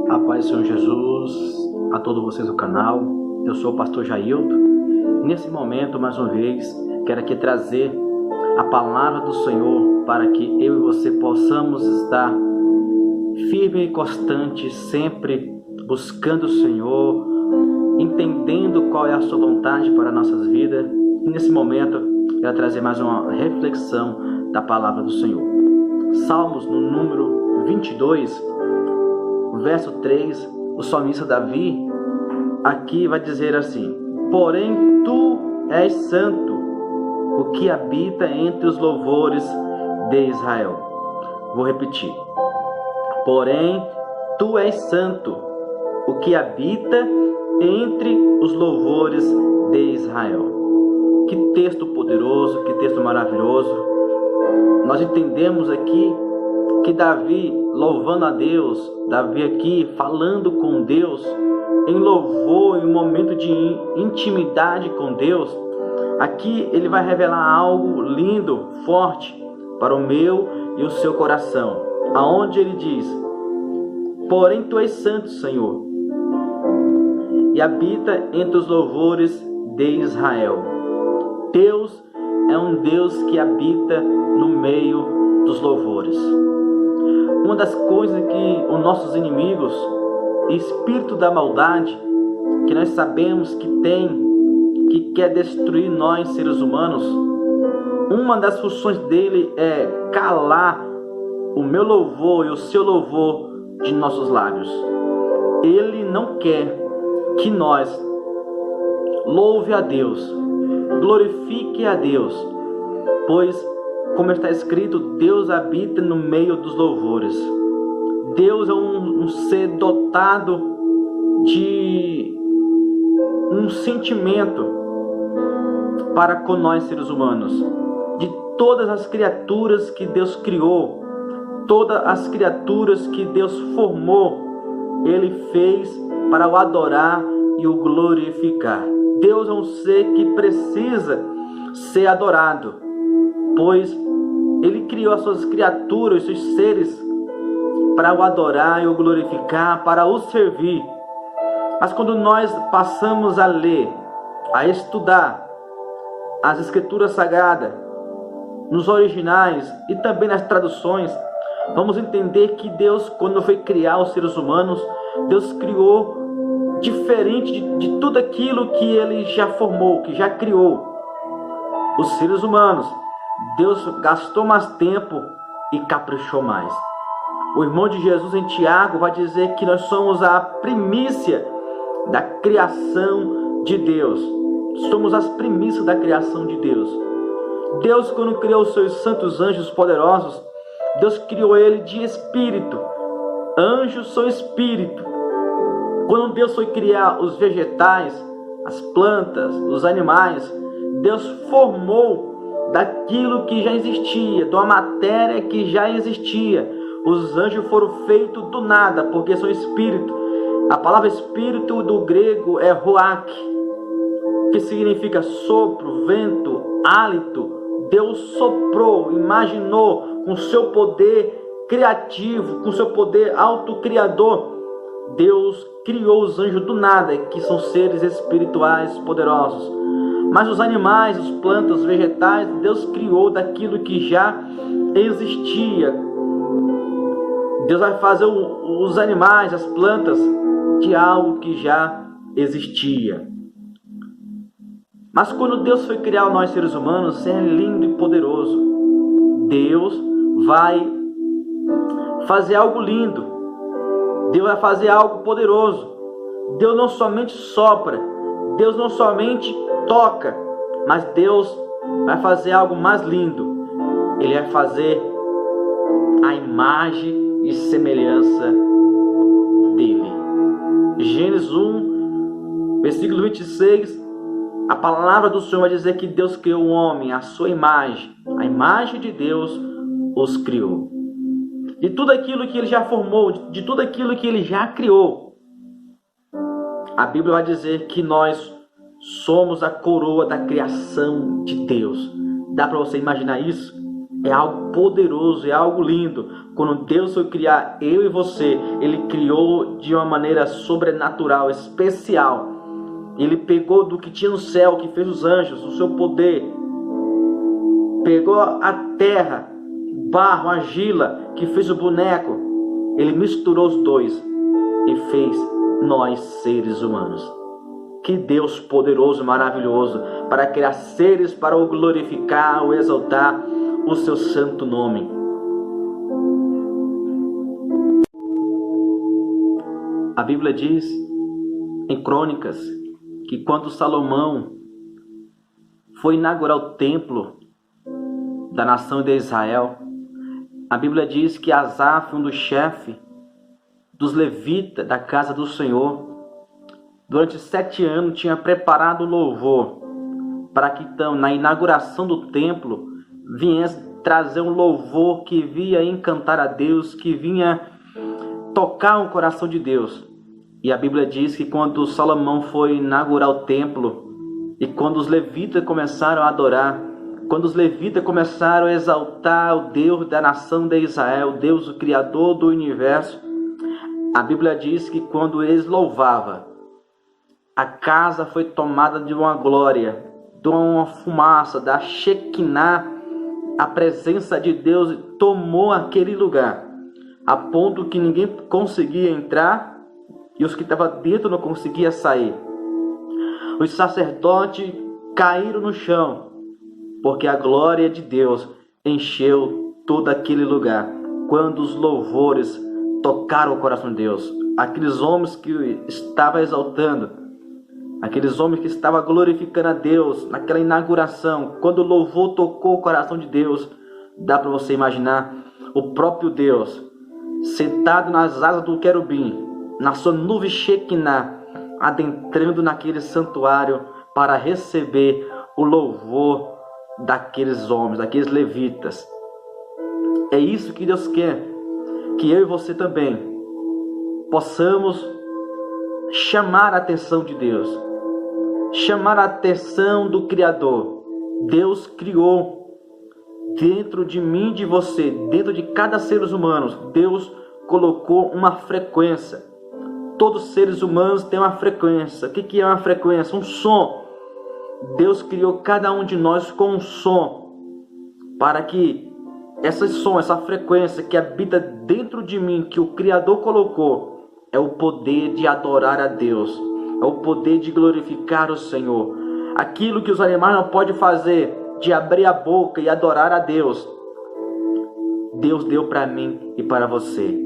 A paz do Senhor Jesus, a todos vocês do canal. Eu sou o pastor Jailton. Nesse momento, mais uma vez, quero aqui trazer a palavra do Senhor para que eu e você possamos estar firme e constante, sempre buscando o Senhor, entendendo qual é a sua vontade para nossas vidas. E nesse momento, quero trazer mais uma reflexão da palavra do Senhor. Salmos no número 22, verso 3, o salmista Davi aqui vai dizer assim: porém tu és santo, o que habita entre os louvores de Israel. Vou repetir: porém tu és santo, o que habita entre os louvores de Israel. Que texto poderoso, que texto maravilhoso. Nós entendemos aqui que Davi louvando a Deus, Davi aqui falando com Deus, em louvor, em um momento de intimidade com Deus. Aqui ele vai revelar algo lindo, forte, para o meu e o seu coração, aonde ele diz: porém tu és santo, Senhor, e habita entre os louvores de Israel. Deus é um Deus que habita no meio dos louvores. Uma das coisas que os nossos inimigos, espírito da maldade, que nós sabemos que tem, que quer destruir nós seres humanos, uma das funções dele é calar o meu louvor e o seu louvor de nossos lábios. Ele não quer que nós louve a Deus, glorifique a Deus, pois, como está escrito, Deus habita no meio dos louvores. Deus é um ser dotado de um sentimento para com nós seres humanos. De todas as criaturas que Deus criou, todas as criaturas que Deus formou, Ele fez para o adorar e o glorificar. Deus é um ser que precisa ser adorado, pois Ele criou as suas criaturas, os seus seres, para o adorar e o glorificar, para o servir. Mas quando nós passamos a ler, a estudar as Escrituras Sagradas, nos originais e também nas traduções, vamos entender que Deus, quando foi criar os seres humanos, Deus criou diferente de tudo aquilo que Ele já formou, que já criou. Os seres humanos, Deus gastou mais tempo e caprichou mais. O irmão de Jesus em Tiago vai dizer que nós somos a primícia da criação de Deus. Somos as primícias da criação de Deus. Deus, quando criou os seus santos anjos poderosos, Deus criou ele de espírito. Anjos são espírito. Quando Deus foi criar os vegetais, as plantas, os animais, Deus formou daquilo que já existia, de uma matéria que já existia. Os anjos foram feitos do nada, porque são espírito. A palavra espírito do grego é ruach, que significa sopro, vento, hálito. Deus soprou, imaginou, com seu poder criativo, com seu poder autocriador. Deus criou os anjos do nada, que são seres espirituais poderosos. Mas os animais, as plantas, os vegetais, Deus criou daquilo que já existia. Deus vai fazer os animais, as plantas, de algo que já existia. Mas quando Deus foi criar nós seres humanos, é lindo e poderoso. Deus vai fazer algo lindo. Deus vai fazer algo poderoso. Deus não somente sopra, Deus não somente toca, mas Deus vai fazer algo mais lindo. Ele vai fazer a imagem e semelhança dele. Gênesis 1, versículo 26, a palavra do Senhor vai dizer que Deus criou o homem à sua imagem. A imagem de Deus os criou. De tudo aquilo que Ele já formou, de tudo aquilo que Ele já criou, a Bíblia vai dizer que nós somos a coroa da criação de Deus. Dá para você imaginar isso? É algo poderoso, é algo lindo. Quando Deus foi criar eu e você, Ele criou de uma maneira sobrenatural, especial. Ele pegou do que tinha no céu, que fez os anjos, o seu poder. Pegou a terra, barro, argila, que fez o boneco. Ele misturou os dois e fez nós seres humanos. Que Deus poderoso, maravilhoso, para criar seres para o glorificar, o exaltar, o seu santo nome. A Bíblia diz em Crônicas que quando Salomão foi inaugurar o templo da nação de Israel, a Bíblia diz que Asaf, um dos chefes dos levitas da casa do Senhor, durante 7 anos tinha preparado o louvor para que então na inauguração do templo viesse trazer um louvor que vinha encantar a Deus, que vinha tocar o coração de Deus. E a Bíblia diz que quando Salomão foi inaugurar o templo e quando os levitas começaram a adorar, quando os levitas começaram a exaltar o Deus da nação de Israel, o Deus, o Criador do universo, a Bíblia diz que quando eles louvavam, a casa foi tomada de uma glória, de uma fumaça, da Shekinah. A presença de Deus tomou aquele lugar, a ponto que ninguém conseguia entrar e os que estavam dentro não conseguiam sair. Os sacerdotes caíram no chão, porque a glória de Deus encheu todo aquele lugar. Quando os louvores tocaram o coração de Deus, aqueles homens que estavam exaltando, aqueles homens que estavam glorificando a Deus naquela inauguração, quando o louvor tocou o coração de Deus, dá para você imaginar o próprio Deus sentado nas asas do querubim, na sua nuvem Shekinah, adentrando naquele santuário para receber o louvor daqueles homens, daqueles levitas. É isso que Deus quer, que eu e você também possamos chamar a atenção de Deus, chamar a atenção do Criador. Deus criou dentro de mim e de você, dentro de cada ser humano, Deus colocou uma frequência. Todos os seres humanos têm uma frequência. O que é uma frequência? Um som. Deus criou cada um de nós com um som, para que esse som, essa frequência que habita dentro de mim, que o Criador colocou, é o poder de adorar a Deus, é o poder de glorificar o Senhor. Aquilo que os animais não podem fazer, de abrir a boca e adorar a Deus, Deus deu para mim e para você.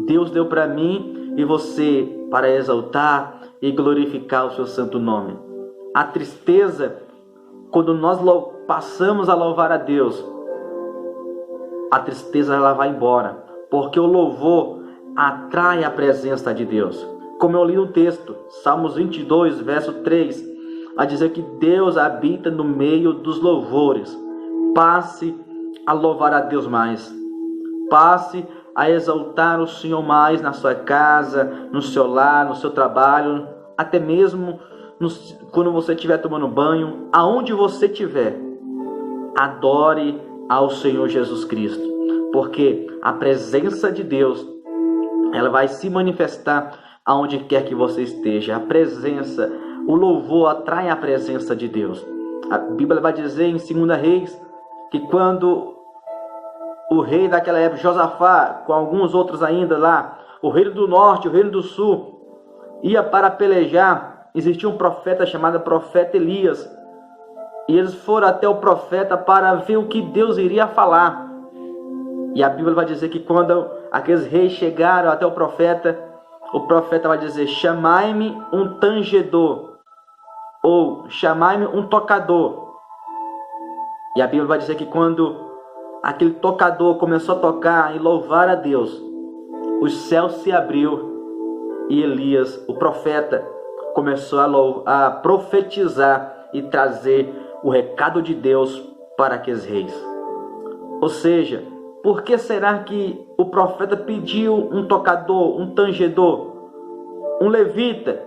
Deus deu para mim e você para exaltar e glorificar o seu santo nome. A tristeza, quando nós passamos a louvar a Deus, a tristeza ela vai embora, porque o louvor atrai a presença de Deus. Como eu li no texto, Salmos 22, verso 3, a dizer que Deus habita no meio dos louvores. Passe a louvar a Deus mais. Passe a exaltar o Senhor mais na sua casa, no seu lar, no seu trabalho, até mesmo quando você estiver tomando banho, aonde você estiver. Adore ao Senhor Jesus Cristo, porque a presença de Deus, ela vai se manifestar aonde quer que você esteja. A presença, o louvor atrai a presença de Deus. A Bíblia vai dizer em 2 Reis que quando o rei daquela época, Josafá, com alguns outros ainda lá, o reino do norte, o reino do sul, ia para pelejar, existia um profeta chamado profeta Elias, e eles foram até o profeta para ver o que Deus iria falar. E a Bíblia vai dizer que quando aqueles reis chegaram até o profeta vai dizer: chamai-me um tangedor, ou chamai-me um tocador. E a Bíblia vai dizer que quando aquele tocador começou a tocar e louvar a Deus, os céus se abriu e Elias, o profeta, começou a profetizar e trazer o recado de Deus para aqueles reis. Ou seja, por que será que o profeta pediu um tocador, um tangedor, um levita,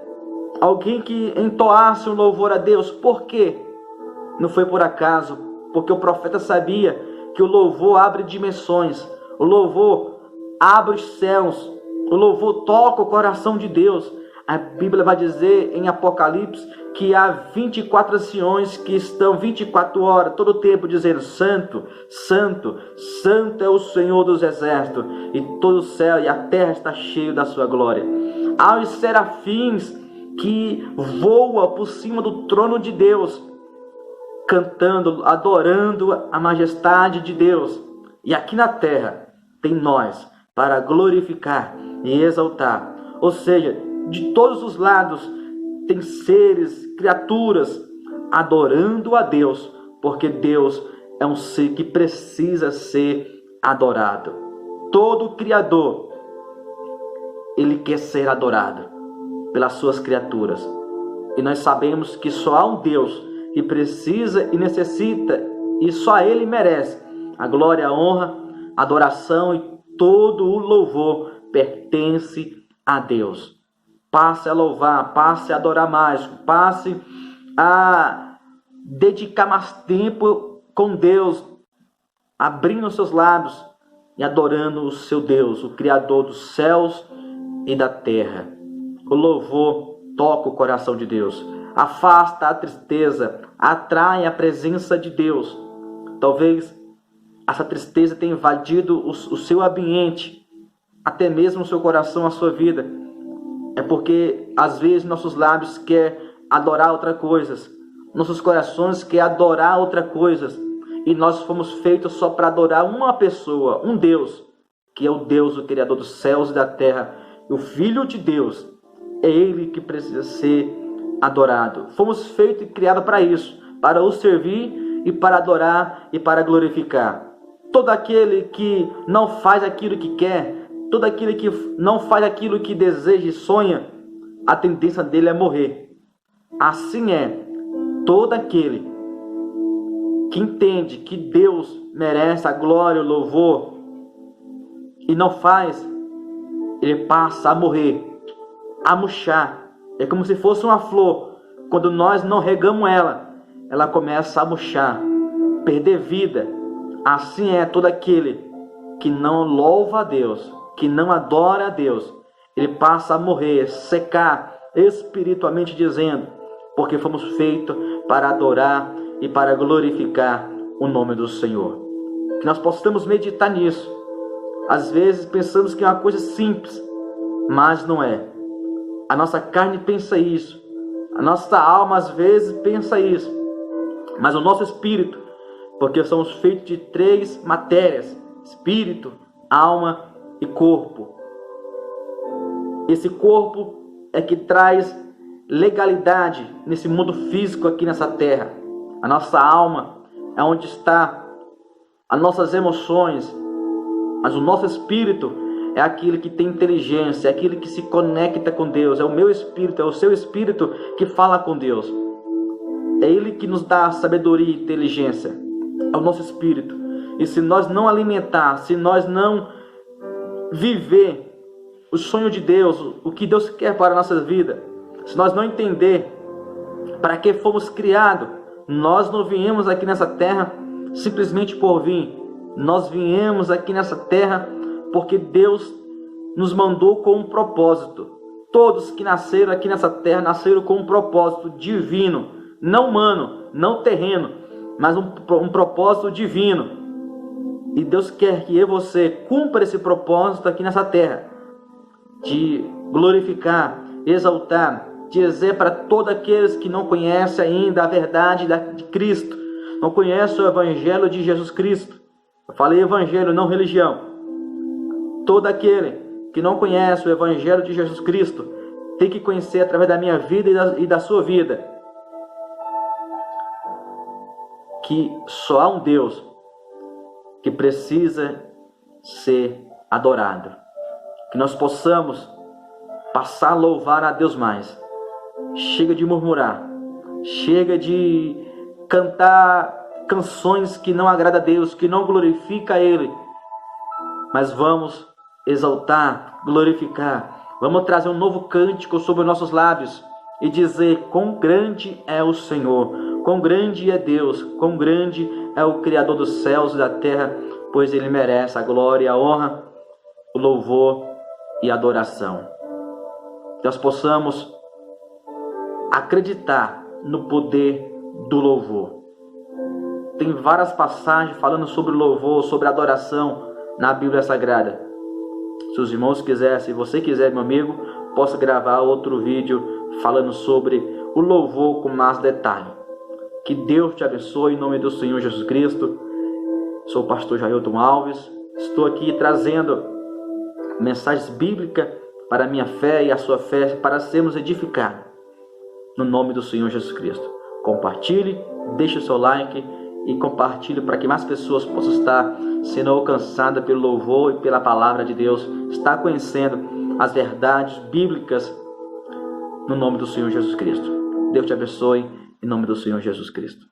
alguém que entoasse um louvor a Deus? Por quê? Não foi por acaso, porque o profeta sabia que o louvor abre dimensões, o louvor abre os céus, o louvor toca o coração de Deus. A Bíblia vai dizer em Apocalipse que há 24 anciões que estão 24 horas, todo o tempo, dizendo: Santo, Santo, Santo é o Senhor dos exércitos, e todo o céu e a terra está cheio da sua glória. Há os serafins que voam por cima do trono de Deus, cantando, adorando a majestade de Deus. E aqui na terra tem nós para glorificar e exaltar. Ou seja, de todos os lados tem seres, criaturas adorando a Deus, porque Deus é um ser que precisa ser adorado. Todo Criador, ele quer ser adorado pelas suas criaturas. E nós sabemos que só há um Deus que precisa e necessita, e só Ele merece a glória, a honra, a adoração, e todo o louvor pertence a Deus. Passe a louvar, passe a adorar mais, passe a dedicar mais tempo com Deus, abrindo os seus lábios e adorando o seu Deus, o Criador dos céus e da terra. O louvor toca o coração de Deus, afasta a tristeza, atrai a presença de Deus. Talvez essa tristeza tenha invadido o seu ambiente, até mesmo o seu coração, a sua vida. É porque às vezes nossos lábios querem adorar outras coisas, nossos corações querem adorar outras coisas, e nós fomos feitos só para adorar uma pessoa, um Deus, que é o Deus, o Criador dos céus e da terra, o Filho de Deus. É Ele que precisa ser adorado. Fomos feitos e criados para isso, para o servir e para adorar e para glorificar. Todo aquele que não faz aquilo que quer, todo aquele que não faz aquilo que deseja e sonha, a tendência dele é morrer. Assim é todo aquele que entende que Deus merece a glória, o louvor, e não faz, ele passa a morrer, a murchar. É como se fosse uma flor. Quando nós não regamos ela, ela começa a murchar, perder vida. Assim é todo aquele que não louva a Deus, que não adora a Deus. Ele passa a morrer, secar, espiritualmente dizendo, porque fomos feitos para adorar e para glorificar o nome do Senhor. Que nós possamos meditar nisso. Às vezes pensamos que é uma coisa simples, mas não é. A nossa carne pensa isso, a nossa alma às vezes pensa isso, mas o nosso espírito, porque somos feitos de 3 matérias: espírito, alma e corpo. Esse corpo é que traz legalidade nesse mundo físico aqui nessa terra. A nossa alma é onde está as nossas emoções, mas o nosso espírito é aquele que tem inteligência, é aquele que se conecta com Deus. É o meu espírito, é o seu espírito que fala com Deus. É Ele que nos dá sabedoria e inteligência. É o nosso espírito. E se nós não alimentar, se nós não viver o sonho de Deus, o que Deus quer para a nossa vida, se nós não entender para que fomos criados, nós não viemos aqui nessa terra simplesmente por vir. Nós viemos aqui nessa terra porque Deus nos mandou com um propósito. Todos que nasceram aqui nessa terra nasceram com um propósito divino, não humano, não terreno, mas um propósito divino. E Deus quer que eu e você cumpra esse propósito aqui nessa terra, de glorificar, exaltar, dizer para todos aqueles que não conhecem ainda a verdade de Cristo, não conhecem o Evangelho de Jesus Cristo. Eu falei Evangelho, não religião. Todo aquele que não conhece o Evangelho de Jesus Cristo tem que conhecer através da minha vida e da sua vida que só há um Deus que precisa ser adorado. Que nós possamos passar a louvar a Deus mais. Chega de murmurar, chega de cantar canções que não agradam a Deus, que não glorificam a Ele, mas vamos exaltar, glorificar, vamos trazer um novo cântico sobre os nossos lábios e dizer: quão grande é o Senhor, Quão grande é Deus, quão grande é o Criador dos céus e da terra, pois Ele merece a glória, a honra, o louvor e a adoração. Que nós possamos acreditar no poder do louvor. Tem várias passagens falando sobre louvor, sobre adoração na Bíblia Sagrada. Se os irmãos quiserem, se você quiser, meu amigo, posso gravar outro vídeo falando sobre o louvor com mais detalhe. Que Deus te abençoe em nome do Senhor Jesus Cristo. Sou o pastor Jailton Alves. Estou aqui trazendo mensagens bíblicas para a minha fé e a sua fé, para sermos edificados. No nome do Senhor Jesus Cristo. Compartilhe, deixe o seu like e compartilhe para que mais pessoas possam estar sendo alcançadas pelo louvor e pela palavra de Deus, estar conhecendo as verdades bíblicas no nome do Senhor Jesus Cristo. Deus te abençoe em nome do Senhor Jesus Cristo.